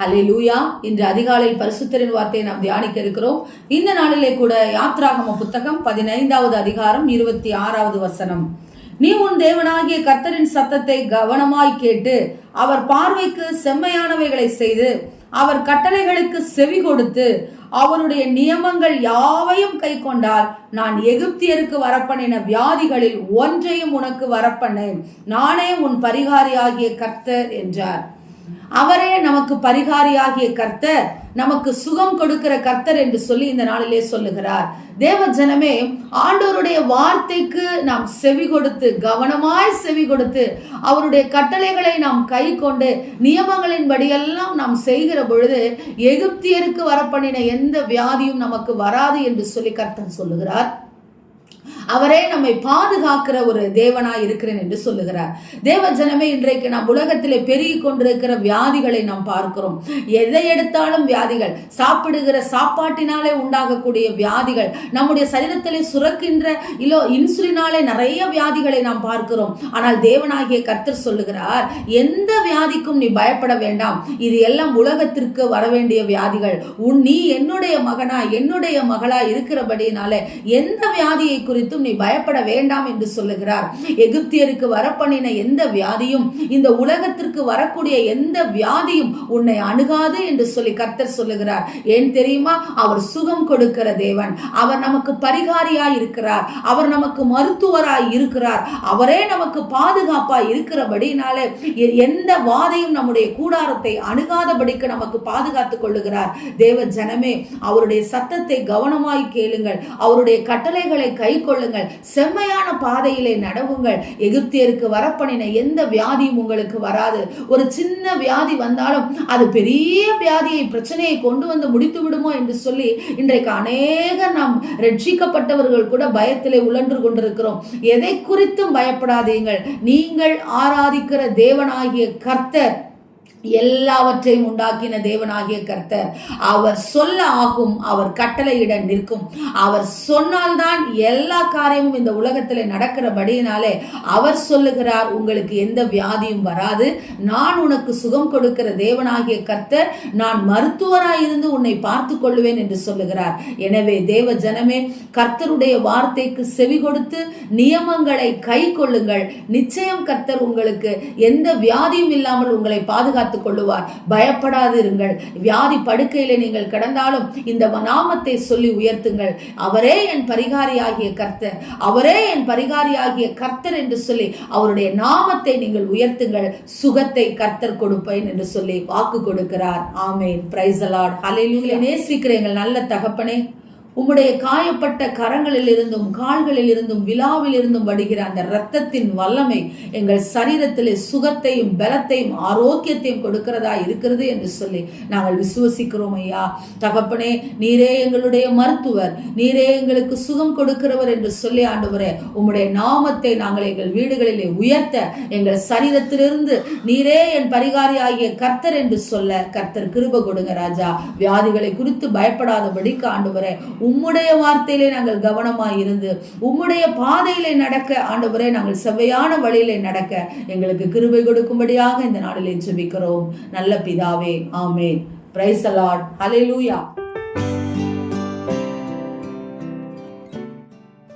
ஹல்லேலூயா. இன்று அதிகாலையில் பரிசுத்தரின் வார்த்தையை நாம் தியானிக்க இருக்கிறோம். இந்த நாளிலே கூட யாத்ராகம புத்தகம் 15வது அதிகாரம் 26வது வசனம். நீ உன் தேவனாகிய கர்த்தரின் சத்தத்தை கவனமாய் கேட்டு அவர் பார்வைக்கு செம்மையானவைகளை செய்து அவர் கட்டளைகளுக்கு செவி கொடுத்து அவருடைய நியமங்கள் யாவையும் கை கொண்டால் நான் எகிப்தியருக்கு வரப்பண்ணின வியாதிகளில் ஒன்றையும் உனக்கு வரப்பண்ணேன். நானே உன் பரிகாரியாகிய கர்த்தர் என்றார். அவரே நமக்கு பரிகாரியாகிய கர்த்தர், நமக்கு சுகம் கொடுக்கிற கர்த்தர் என்று சொல்லி இந்த நாளிலே சொல்லுகிறார். தேவ ஜனமே, ஆண்டவருடைய வார்த்தைக்கு நாம் செவி கொடுத்து, கவனமாய் செவி கொடுத்து, அவருடைய கட்டளைகளை நாம் கை கொண்டு நியமங்களின் படியெல்லாம் நாம் செய்கிற பொழுது எகிப்தியருக்கு வரப்பண்ணின எந்த வியாதியும் நமக்கு வராது என்று சொல்லி கர்த்தர் சொல்லுகிறார். அவரே நம்மை பாதுகாக்கிற ஒரு தேவனாய் இருக்கிறேன் என்று சொல்லுகிறார். தேவ ஜனமே, இன்றைக்கு நாம் உலகத்திலே பெருகி கொண்டிருக்கிற வியாதிகளை நாம் பார்க்கிறோம். எதை எடுத்தாலும் வியாதிகள், சாப்பிடுகிற சாப்பாட்டினாலே உண்டாகக்கூடிய வியாதிகள், நம்முடைய சரீரத்திலே சுரக்கின்ற இன்சுலினாலே நிறைய வியாதிகளை நாம் பார்க்கிறோம். ஆனால் தேவனாகிய கர்த்தர் சொல்லுகிறார், எந்த வியாதிக்கும் நீ பயப்பட வேண்டாம். இது எல்லாம் உலகத்திற்கு வர வேண்டிய வியாதிகள். நீ என்னுடைய மகனா என்னுடைய மகளா இருக்கிறபடினாலே எந்த வியாதியை குறித்தும் நீ பயப்பட வேண்டாம் என்று சொல்லுகிறார். எகிப்தியருக்கு வரப்பண்ணின எந்த வியாதியும், இந்த உலகத்திற்கு வரக்கூடிய எந்த வியாதியும் உன்னை அணுகாது என்று சொல்லி கர்த்தர் சொல்லுகிறார். ஏன் தெரியுமா? அவர் சுகம் கொடுக்கிற தேவன். அவர் நமக்கு பரிகாரியாய் இருக்கிறார். அவர் நமக்கு மருத்துவராய் இருக்கிறார். அவரே நமக்கு பாதுகாப்பாய் இருக்கிறபடினாலே எந்த வாதையும் நம்முடைய கூடாரத்தை அணுகாதபடிக்கு நமக்கு பாதுகாத்துக் கொள்ளுகிறார். தேவ ஜனமே, அவருடைய சத்தத்தை கவனமாய் கேளுங்கள். அவருடைய கட்டளைகளை கை கொள்ளுங்கள். செம்மையான பாதையிலே நடவுங்கள். எகிப்தியருக்கு வரப்பண்ணின எந்த வியாதியும் உங்களுக்கு வராது. ஒரு சின்ன வியாதி வந்தாலும் அது பெரிய வியாதியை, பிரச்சனையை கொண்டு வந்து முடித்து விடுமோ என்று சொல்லி இன்றைக்கு அநேக நாம் ரட்சிக்கப்பட்டவர்கள் கூட பயத்திலே உழன்று கொண்டிருக்கிறோம். எதை குறித்தும் பயப்படாதீங்கள். நீங்கள் ஆராதிக்கிற தேவனாகிய கர்த்தர், எல்லாவற்றையும் உண்டாக்கின தேவனாகிய கர்த்தர், அவர் சொல்ல ஆகும், அவர் கட்டளையிட நிற்கும். அவர் சொன்னால்தான் எல்லா காரியமும் இந்த உலகத்தில் நடக்கிறபடியினாலே அவர் சொல்லுகிறார், உங்களுக்கு எந்த வியாதியும் வராது. நான் உனக்கு சுகம் கொடுக்கிற தேவனாகிய கர்த்தர், நான் மருத்துவராயிருந்து உன்னை பார்த்து கொள்ளுவேன் என்று சொல்லுகிறார். எனவே தேவ ஜனமே, கர்த்தருடைய வார்த்தைக்கு செவி கொடுத்து நியமங்களை கை கொள்ளுங்கள். நிச்சயம் கர்த்தர் உங்களுக்கு எந்த வியாதியும் இல்லாமல் உங்களை பாதுகாத்து கொள்ளுவார். பயப்படாது இருங்கள். வியாதி படுக்கையிலே நீங்கள் கிடந்தாலும் இந்த நாமத்தை சொல்லி உயர்த்துங்கள். அவரே என் பரிகாரியாகிய கர்த்தர், அவரே என் பரிகாரியாகிய கர்த்தர் என்று சொல்லி அவருடைய நாமத்தை நீங்கள் உயர்த்துங்கள். சுகத்தை கர்த்தர் கொடுப்பேன் என்று சொல்லி வாக்கு கொடுக்கிறார். Amen. Praise the lord. Hallelujah. நேசிக்கிற எங்கள் நல்ல தகப்பனே, உம்முடைய காயப்பட்ட கரங்களில் இருந்தும் கால்களில் இருந்தும் விழாவில் இருந்தும் வடிகிற அந்த இரத்தத்தின் வல்லமை எங்கள் சரீரத்திலே சுகத்தையும் பலத்தையும் ஆரோக்கியத்தையும் கொடுக்கிறதா இருக்கிறது என்று சொல்லி நாங்கள் விசுவசிக்கிறோம். ஐயா தகப்பனே, நீரே எங்களுடைய மருத்துவர், நீரே எங்களுக்கு சுகம் கொடுக்கிறவர் என்று சொல்லி ஆண்டவரே, உம்முடைய நாமத்தை நாங்கள் எங்கள் வீடுகளிலே உயர்த்த, எங்கள் சரீரத்திலிருந்து நீரே என் பரிகாரி ஆகிய கர்த்தர் என்று சொல்ல கர்த்தர் கிருபை கொடுங்க ராஜா. வியாதிகளை குறித்து பயப்படாதபடிக்கு ஆண்டவரே, உம்முடைய வார்த்தையிலே நாங்கள் கவனமாய் இருந்து உம்முடைய பாதையிலே நடக்க ஆண்டவரே, நாங்கள் செவ்வையான வழியிலே நடக்க எங்களுக்கு கிருபை கொடுக்கும்படியாக இந்த நாளிலே ஜெபிக்கிறோம் நல்ல பிதாவே. Amen. Praise the lord. Hallelujah.